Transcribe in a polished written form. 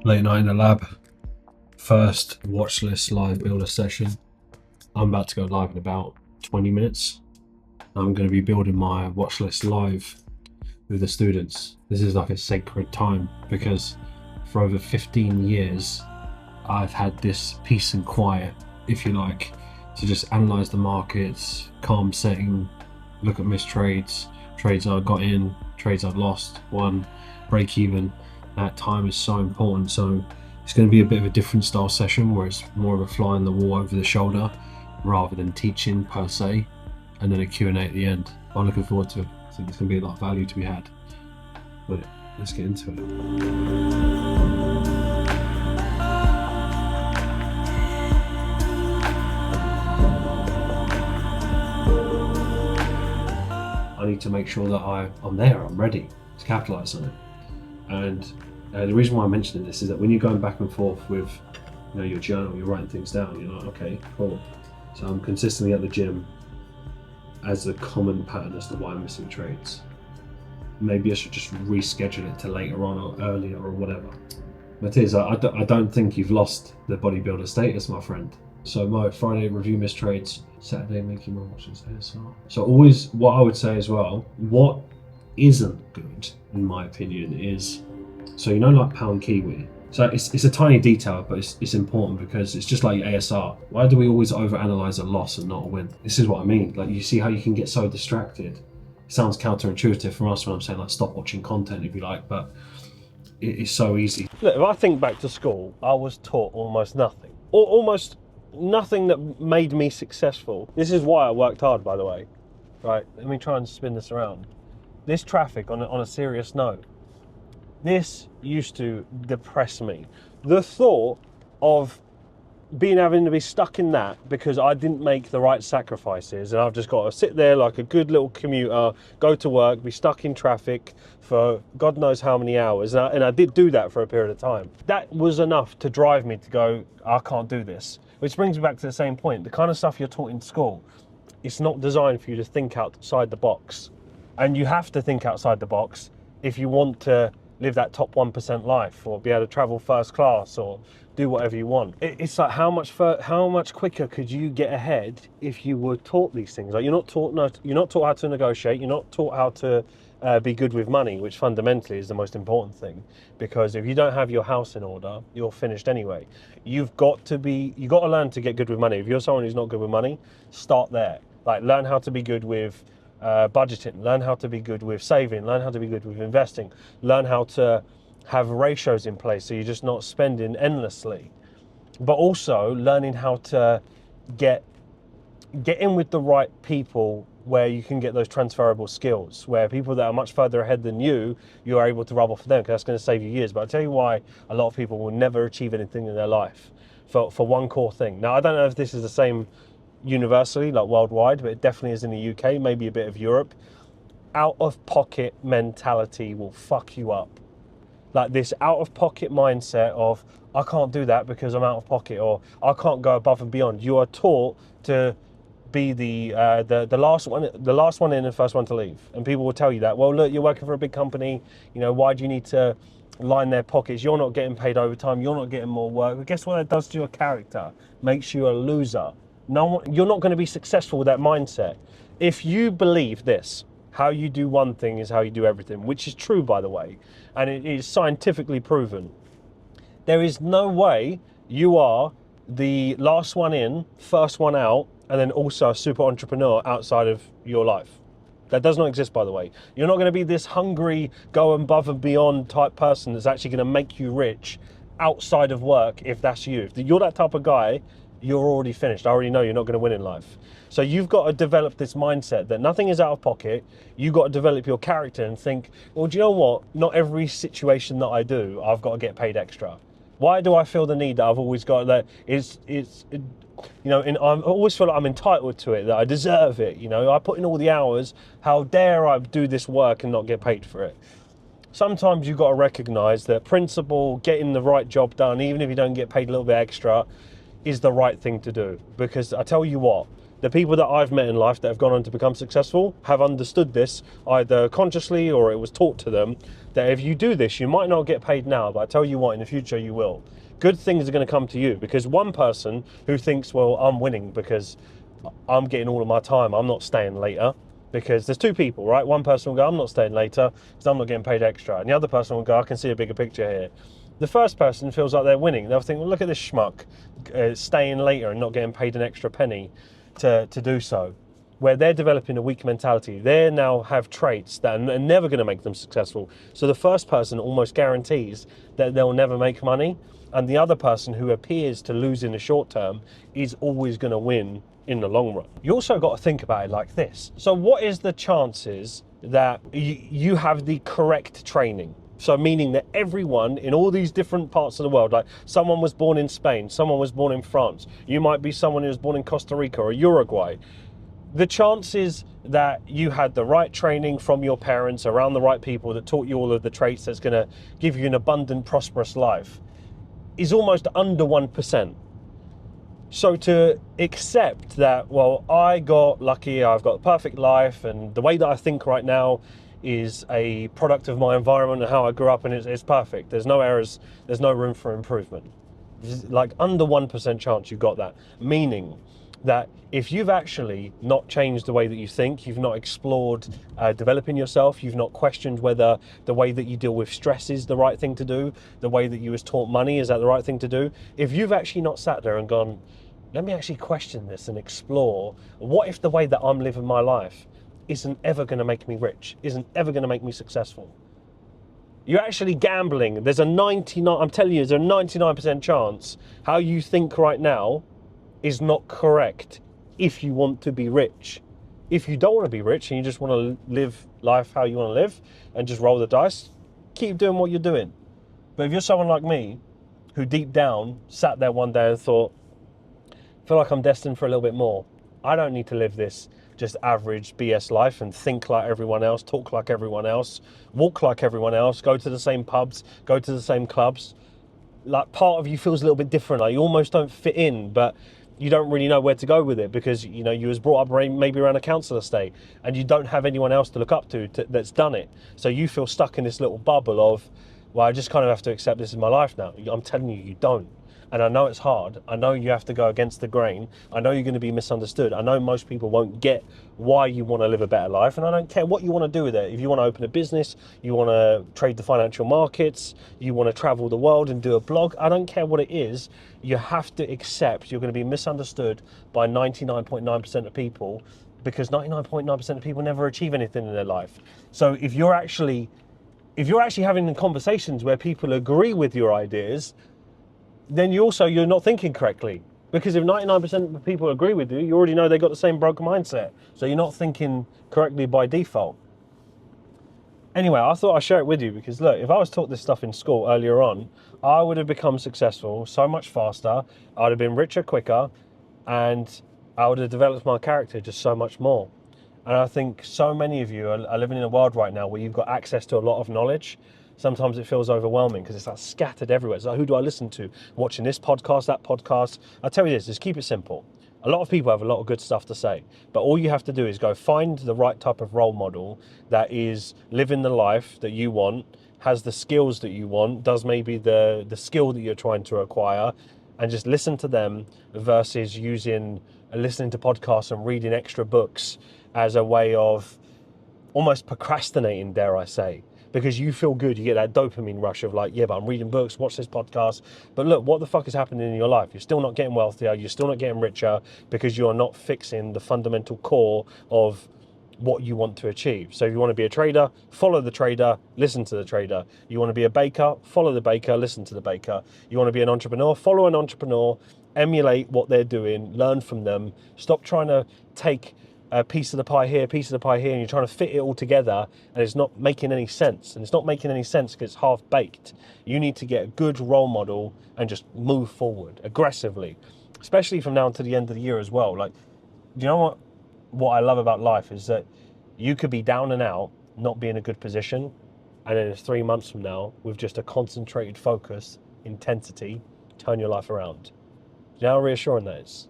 Late night in the lab, first watch list live builder session. I'm about to go live in about 20 minutes. I'm going to be building my watch list live with the students. This is like a sacred time because for over 15 years, I've had this peace and quiet, if you like, to just analyze the markets, calm setting, look at missed trades, trades I got in, trades I've lost, won, break even. That time is so important. So it's going to be a bit of a different style session where it's more of a fly on the wall over the shoulder rather than teaching per se, and then a Q&A at the end. I'm looking forward to it. I think there's going to be a lot of value to be had. But let's get into it. I need to make sure that I'm there, I'm ready to capitalize on it. And the reason why I'm mentioning this is that when you're going back and forth with your journal, you're writing things down, you're like, okay, cool. So I'm consistently at the gym as a common pattern as to why I'm missing trades. Maybe I should just reschedule it to later on or earlier or whatever. But it is, I don't think you've lost the bodybuilder status, my friend. So my Friday review missed trades, Saturday making my watches ASR. So always what I would say as well, what isn't good in my opinion is, so like pound Kiwi. So it's a tiny detail, but it's important because it's just like your ASR. Why do we always overanalyze a loss and not a win? This is what I mean. Like, you see how you can get so distracted. It sounds counterintuitive from us when I'm saying like stop watching content if you like, but it's so easy. Look, if I think back to school, I was taught almost nothing. Or almost nothing that made me successful. This is why I worked hard, by the way. Right, let me try and spin this around. This traffic, on a serious note, this used to depress me. The thought of having to be stuck in that because I didn't make the right sacrifices, and I've just got to sit there like a good little commuter, go to work, be stuck in traffic for God knows how many hours, and I did do that for a period of time. That was enough to drive me to go, I can't do this. Which brings me back to the same point. The kind of stuff you're taught in school, it's not designed for you to think outside the box. And you have to think outside the box if you want to live that top 1% life, or be able to travel first class, or do whatever you want. It's like how much quicker could you get ahead if you were taught these things? Like, you're not taught how to negotiate. You're not taught how to be good with money, which fundamentally is the most important thing. Because if you don't have your house in order, you're finished anyway. You've got to learn to get good with money. If you're someone who's not good with money, start there. Like, learn how to be good with budgeting, learn how to be good with saving, learn how to be good with investing, learn how to have ratios in place so you're just not spending endlessly, but also learning how to get in with the right people where you can get those transferable skills, where people that are much further ahead than you're able to rub off them, because that's going to save you years. But I'll tell you why a lot of people will never achieve anything in their life for one core thing. Now, I don't know if this is the same universally, like worldwide, but it definitely is in the UK, maybe a bit of Europe. Out of pocket mentality will fuck you up. Like, this out of pocket mindset of, I can't do that because I'm out of pocket, or I can't go above and beyond. You are taught to be the last one in and first one to leave. And people will tell you that, well, look, you're working for a big company, why do you need to line their pockets? You're not getting paid overtime, you're not getting more work. But guess what that does to your character? Makes you a loser. You're not going to be successful with that mindset. If you believe this, how you do one thing is how you do everything, which is true, by the way, and it is scientifically proven. There is no way you are the last one in, first one out, and then also a super entrepreneur outside of your life. That does not exist, by the way. You're not going to be this hungry, go above and beyond type person that's actually going to make you rich outside of work if that's you. If you're that type of guy, you're already finished. I already know you're not going to win in life. So you've got to develop this mindset that nothing is out of pocket. You've got to develop your character and think, well, do you know what? Not every situation that I do, I've got to get paid extra. Why do I feel the need that I've always got that? I always feel like I'm entitled to it, that I deserve it. I put in all the hours. How dare I do this work and not get paid for it? Sometimes you've got to recognize that principle, getting the right job done, even if you don't get paid a little bit extra, is the right thing to do. Because I tell you what, the people that I've met in life that have gone on to become successful have understood this either consciously or it was taught to them, that if you do this, you might not get paid now, but I tell you what, in the future you will. Good things are going to come to you, because one person who thinks, well, I'm winning because I'm getting all of my time, I'm not staying later, because there's two people, right? One person will go, I'm not staying later because I'm not getting paid extra. And the other person will go, I can see a bigger picture here. The first person feels like they're winning. They'll think, well, look at this schmuck staying later and not getting paid an extra penny to do so. Where they're developing a weak mentality, they now have traits that are never going to make them successful. So the first person almost guarantees that they'll never make money, and the other person who appears to lose in the short term is always going to win in the long run. You also got to think about it like this. So what is the chances that you have the correct training? So meaning that everyone in all these different parts of the world, like someone was born in Spain, someone was born in France, you might be someone who was born in Costa Rica or Uruguay. The chances that you had the right training from your parents, around the right people that taught you all of the traits that's going to give you an abundant, prosperous life is almost under 1%. So to accept that, well, I got lucky, I've got a perfect life, and the way that I think right now is a product of my environment and how I grew up, and it's perfect. There's no errors, there's no room for improvement. Like under 1% chance you got that, meaning that if you've actually not changed the way that you think, you've not explored developing yourself, you've not questioned whether the way that you deal with stress is the right thing to do, the way that you was taught money, is that the right thing to do? If you've actually not sat there and gone, let me actually question this and explore, what if the way that I'm living my life isn't ever going to make me rich, isn't ever going to make me successful? You're actually gambling. There's a 99, I'm telling you, there's a 99% chance how you think right now is not correct if you want to be rich. If you don't want to be rich and you just want to live life how you want to live and just roll the dice, keep doing what you're doing. But if you're someone like me who deep down sat there one day and thought, I feel like I'm destined for a little bit more. I don't need to live this just average BS life and think like everyone else, talk like everyone else, walk like everyone else, go to the same pubs, go to the same clubs. Like part of you feels a little bit different. Like you almost don't fit in, but you don't really know where to go with it because, you know, you was brought up maybe around a council estate and you don't have anyone else to look up to that's done it. So you feel stuck in this little bubble of, well, I just kind of have to accept this is my life now. I'm telling you, you don't. And I know it's hard. I know you have to go against the grain. I know you're going to be misunderstood. I know most people won't get why you want to live a better life. And I don't care what you want to do with it. If you want to open a business, you want to trade the financial markets, you want to travel the world and do a blog, I don't care what it is. You have to accept you're going to be misunderstood by 99.9% of people, because 99.9% of people never achieve anything in their life. So if you're actually having conversations where people agree with your ideas, then you're not thinking correctly. Because if 99% of people agree with you, you already know they've got the same broken mindset. So you're not thinking correctly by default. Anyway, I thought I'd share it with you because look, if I was taught this stuff in school earlier on, I would have become successful so much faster, I'd have been richer quicker, and I would have developed my character just so much more. And I think so many of you are living in a world right now where you've got access to a lot of knowledge. Sometimes it feels overwhelming because it's like scattered everywhere. It's like, who do I listen to? Watching this podcast, that podcast. I'll tell you this, just keep it simple. A lot of people have a lot of good stuff to say, but all you have to do is go find the right type of role model that is living the life that you want, has the skills that you want, does maybe the skill that you're trying to acquire, and just listen to them versus listening to podcasts and reading extra books as a way of almost procrastinating, dare I say. Because you feel good, you get that dopamine rush of like, yeah, but I'm reading books, watch this podcast. But look, what the fuck is happening in your life? You're still not getting wealthier, you're still not getting richer because you're not fixing the fundamental core of what you want to achieve. So if you want to be a trader, follow the trader, listen to the trader. You want to be a baker, follow the baker, listen to the baker. You want to be an entrepreneur, follow an entrepreneur, emulate what they're doing, learn from them. Stop trying to take a piece of the pie here, piece of the pie here, and you're trying to fit it all together, and it's not making any sense. And it's not making any sense because it's half-baked. You need to get a good role model and just move forward aggressively, especially from now to the end of the year as well. Like, do you know what I love about life is that you could be down and out, not be in a good position, and then 3 months from now, with just a concentrated focus, intensity, turn your life around. Do you know how reassuring that is?